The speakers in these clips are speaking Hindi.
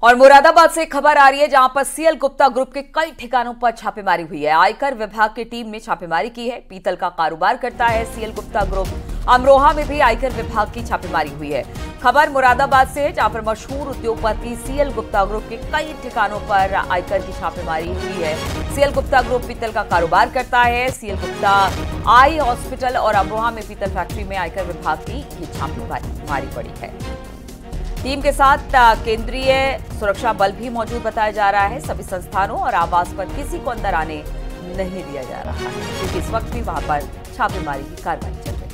और मुरादाबाद से खबर आ रही है जहां पर सीएल गुप्ता ग्रुप के कई ठिकानों पर छापेमारी हुई है। आयकर विभाग की टीम ने छापेमारी की है। पीतल का कारोबार करता है सीएल गुप्ता ग्रुप। अमरोहा में भी आयकर विभाग की छापेमारी हुई है। खबर मुरादाबाद से है जहां पर मशहूर उद्योगपति सीएल गुप्ता ग्रुप के कई ठिकानों पर आयकर की छापेमारी हुई है। सीएल गुप्ता ग्रुप पीतल का कारोबार करता है। सीएल गुप्ता आई हॉस्पिटल और अमरोहा में पीतल फैक्ट्री में आयकर विभाग की ये छापेमारी पड़ी है। टीम के साथ केंद्रीय सुरक्षा बल भी मौजूद बताया जा रहा है। सभी संस्थानों और आवास पर किसी को अंदर आने नहीं दिया जा रहा है क्योंकि इस वक्त भी वहां पर छापेमारी की कार्रवाई चल रही है।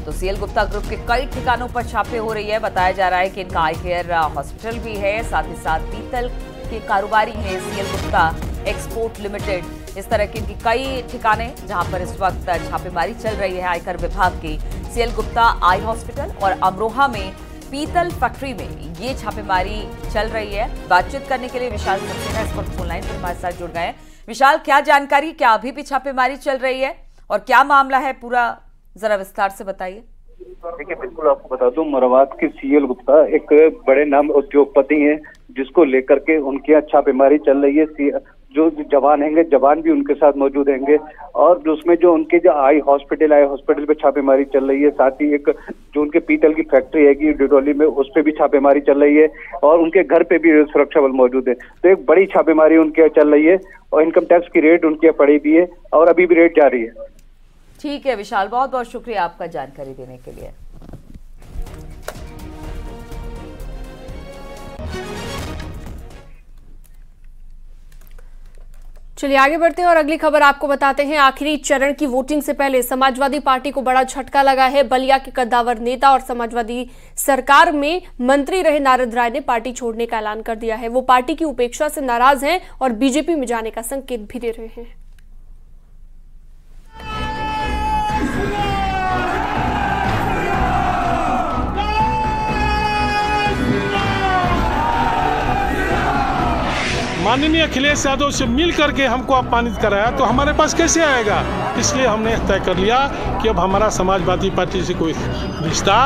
तो सीएल गुप्ता ग्रुप के कई ठिकानों पर छापे हो रही है। बताया जा रहा है कि इनका आई केयर हॉस्पिटल भी है, साथ ही साथ पीतल के कारोबारी है सीएल गुप्ता एक्सपोर्ट लिमिटेड। इस तरह के इनकी कई ठिकाने जहां पर इस वक्त छापेमारी चल रही है आयकर विभाग की। सीएल गुप्ता आई हॉस्पिटल और अमरोहा में पीतल फैक्ट्री में ये छापेमारी चल रही है। बातचीत करने के लिए विशाल सक्सेना इस वक्त फोन लाइन पर हमारे साथ जुड़ गए हैं। विशाल, क्या जानकारी, क्या अभी भी छापेमारी चल रही है और क्या मामला है पूरा, जरा विस्तार से बताइए। देखिए, बिल्कुल आपको बता दूं, मुरादाबाद के सीएल गुप्ता एक बड़े नाम उद्योगपति हैं जिसको लेकर के उनके यहाँ छापेमारी चल रही है। जो जवान हैंगे, जवान भी उनके साथ मौजूद हैंगे और उसमें जो उनके जो आई हॉस्पिटल पे छापेमारी चल रही है। साथ ही एक जो उनके पीतल की फैक्ट्री है डिडौली में, उस पे भी छापेमारी चल रही है और उनके घर पे भी सुरक्षा बल मौजूद है। तो एक बड़ी छापेमारी उनके यहाँ चल रही है और इनकम टैक्स की रेट उनके यहाँ पड़ी भी है और अभी भी रेट जारी है। ठीक है विशाल, बहुत बहुत शुक्रिया आपका जानकारी देने के लिए। चलिए आगे बढ़ते हैं और अगली खबर आपको बताते हैं। आखिरी चरण की वोटिंग से पहले समाजवादी पार्टी को बड़ा झटका लगा है। बलिया के कद्दावर नेता और समाजवादी सरकार में मंत्री रहे नारद राय ने पार्टी छोड़ने का ऐलान कर दिया है। वो पार्टी की उपेक्षा से नाराज हैं और बीजेपी में जाने का संकेत भी दे रहे हैं। माननीय अखिलेश यादव से मिल करके हमको अपमानित कराया तो हमारे पास कैसे आएगा। इसलिए हमने तय कर लिया कि अब हमारा समाजवादी पार्टी से कोई रिश्ता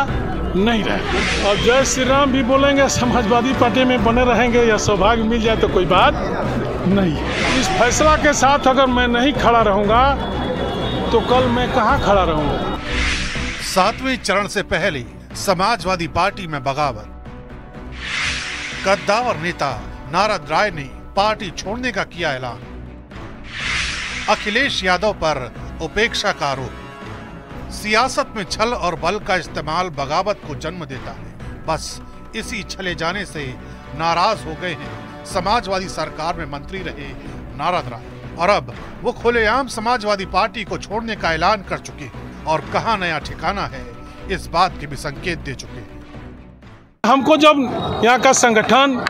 नहीं रहे। और जय श्री राम भी बोलेंगे, समाजवादी पार्टी में बने रहेंगे या सौभाग्य मिल जाए तो कोई बात नहीं। इस फैसला के साथ अगर मैं नहीं खड़ा रहूँगा तो कल मैं कहाँ खड़ा रहूँगा। 7वें चरण से पहले समाजवादी पार्टी में बगावत। कद्दावर नेता नारद राय ने पार्टी छोड़ने का किया ऐलान। अखिलेश यादव पर उपेक्षा का आरोप। सियासत में छल और बल का इस्तेमाल बगावत को जन्म देता है। बस इसी छले जाने से नाराज हो गए हैं समाजवादी सरकार में मंत्री रहे नारद राय और अब वो खुलेआम समाजवादी पार्टी को छोड़ने का ऐलान कर चुके हैं और कहां नया ठिकाना है इस बात के भी संकेत दे चुके हैं। हमको जब यहाँ का संगठन,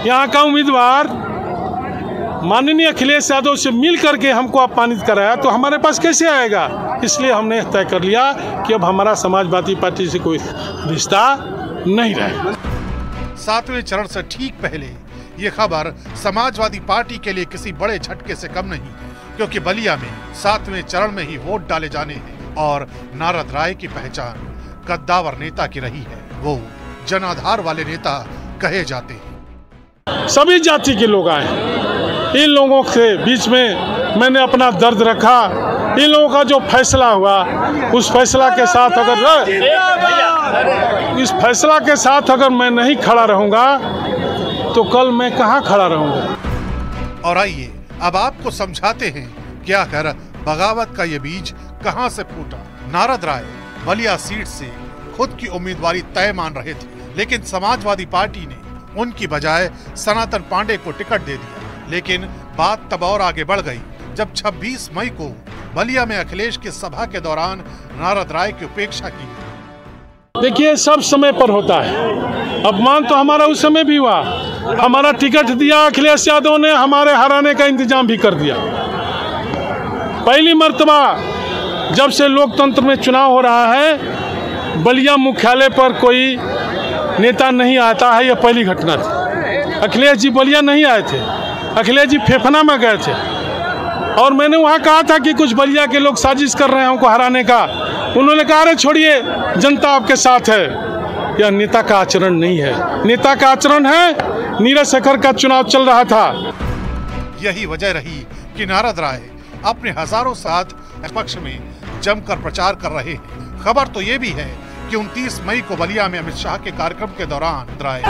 यहाँ का उम्मीदवार माननीय अखिलेश यादव से मिल करके हमको अपमानित कराया तो हमारे पास कैसे आएगा। इसलिए हमने तय कर लिया कि अब हमारा समाजवादी पार्टी से कोई रिश्ता नहीं रहे। 7वें चरण से ठीक पहले ये खबर समाजवादी पार्टी के लिए किसी बड़े झटके से कम नहीं, क्योंकि बलिया में 7वें चरण में ही वोट डाले जाने हैं और नारद राय की पहचान कद्दावर नेता की रही है। वो जनाधार वाले नेता कहे जाते हैं। सभी जाति के लोग आए, इन लोगों के बीच में मैंने अपना दर्द रखा। इन लोगों का जो फैसला हुआ उस फैसला के साथ अगर मैं नहीं खड़ा रहूंगा तो कल मैं कहां खड़ा रहूंगा। और आइए अब आपको समझाते हैं कि आखिर बगावत का ये बीज कहां से फूटा। नारद राय बलिया सीट से खुद की उम्मीदवारी तय मान रहे थे, लेकिन समाजवादी पार्टी ने उनकी बजाय सनातन पांडे को टिकट दे दिया। लेकिन बात तब और आगे बढ़ गई जब 26 मई को बलिया में अखिलेश की सभा के दौरान नारद राय की उपेक्षा की। देखिए, सब समय पर होता है। अपमान तो हमारा उस समय भी हुआ। हमारा टिकट दिया अखिलेश यादव ने, हमारे हराने का इंतजाम भी कर दिया। पहली मर्तबा जब से लोकतंत्र में चुनाव हो रहा है, बलिया मुख्यालय पर कोई नेता नहीं आता है, यह पहली घटना थी। अखिलेश जी बलिया नहीं आए थे, अखिलेश जी फेफना में गए थे और मैंने वहाँ कहा था कि कुछ बलिया के लोग साजिश कर रहे हैं हमको हराने का। उन्होंने कहा अरे छोड़िए, जनता आपके साथ है। यह नेता का आचरण नहीं है। नेता का आचरण है, नीरज शेखर का चुनाव चल रहा था। यही वजह रही कि नारद राय अपने हजारों साथ पक्ष में जमकर प्रचार कर रहे हैं। खबर तो ये भी है कि 29 मई को बलिया में अमित शाह के कार्यक्रम के दौरान राय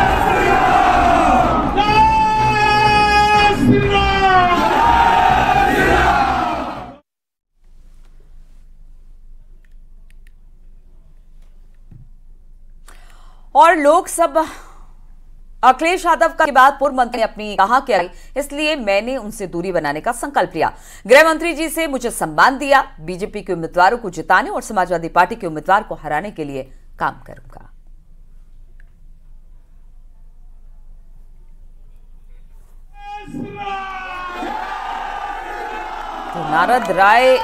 और लोकसभा अखिलेश यादव का बाद पूर्व मंत्री ने अपनी कहा कि इसलिए मैंने उनसे दूरी बनाने का संकल्प लिया। गृह मंत्री जी से मुझे सम्मान दिया। बीजेपी के उम्मीदवारों को जिताने और समाजवादी पार्टी के उम्मीदवार को हराने के लिए काम करूंगा। तो नारद राय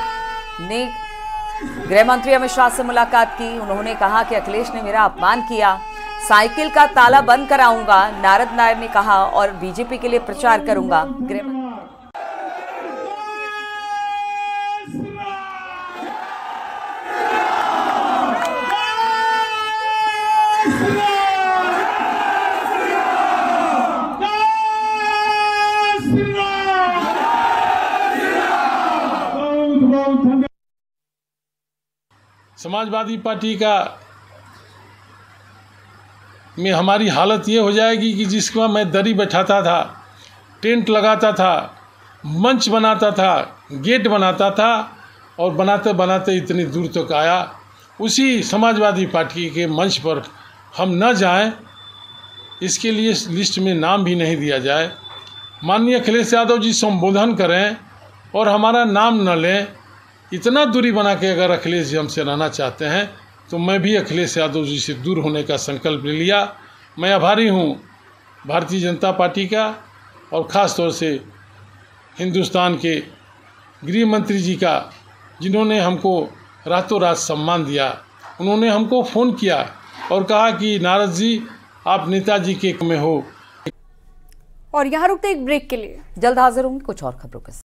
ने गृह मंत्री अमित शाह से मुलाकात की। उन्होंने कहा कि अखिलेश ने मेरा अपमान किया, साइकिल का ताला बंद कराऊंगा, नारद नायर ने कहा, और बीजेपी के लिए प्रचार करूंगा। समाजवादी पार्टी का में हमारी हालत ये हो जाएगी कि जिसको मैं दरी बैठाता था, टेंट लगाता था, मंच बनाता था, गेट बनाता था, और बनाते बनाते इतनी दूर तक आया, उसी समाजवादी पार्टी के मंच पर हम न जाएं, इसके लिए लिस्ट में नाम भी नहीं दिया जाए। माननीय अखिलेश यादव जी संबोधन करें और हमारा नाम न लें। इतना दूरी बना के अगर अखिलेश जी हमसे रहना चाहते हैं तो मैं भी अखिलेश यादव जी से दूर होने का संकल्प ले लिया। मैं आभारी हूँ भारतीय जनता पार्टी का, और ख़ास तौर से हिंदुस्तान के गृह मंत्री जी का, जिन्होंने हमको रातों रात सम्मान दिया। उन्होंने हमको फ़ोन किया और कहा कि नारद जी आप नेताजी के में हो। और यहाँ रुकते एक ब्रेक के लिए, जल्द हाजिर होंगे कुछ और खबरों के साथ।